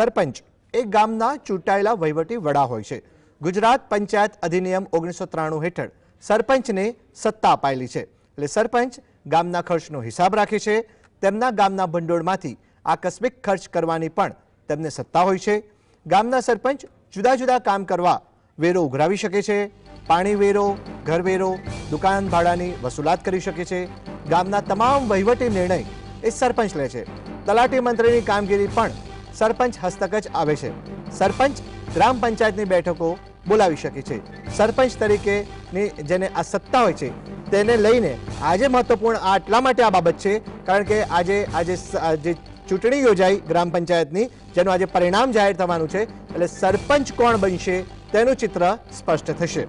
સરપંચ એક ગામના ચૂંટાયેલા વહીવટી વડા હોય છે। ગુજરાત પંચાયત અધિનિયમ 1993 હેઠળ સરપંચને સત્તા અપાયેલી છે। એટલે સરપંચ ગામના ખર્ચનો હિસાબ રાખે છે। તેમના ગામના ભંડોળમાંથી આકસ્મિક ખર્ચ કરવાની પણ તેમને સત્તા હોય છે। ગામના સરપંચ જુદા જુદા કામ કરવા વેરો ઉઘરાવી શકે છે। પાણી વેરો, ઘર વેરો, દુકાન ભાડાની વસૂલાત કરી શકે છે। ગામના તમામ વહીવટી નિર્ણય એ સરપંચ લે છે। તલાટી મંત્રીની કામગીરી પણ સરપંચ હસ્તક જ આવે છે। સરપંચ ગ્રામ પંચાયતની બેઠકો બોલાવી શકે છે। સરપંચ તરીકેની જેને આ સત્તા હોય છે તેને લઈને આજે મહત્વપૂર્ણ આટલા માટે આ બાબત છે કારણ કે આજે જે ચૂંટણી યોજાઈ ગ્રામ પંચાયતની જેનું આજે પરિણામ જાહેર થવાનું છે। એટલે સરપંચ કોણ બનશે તેનું ચિત્ર સ્પષ્ટ થશે।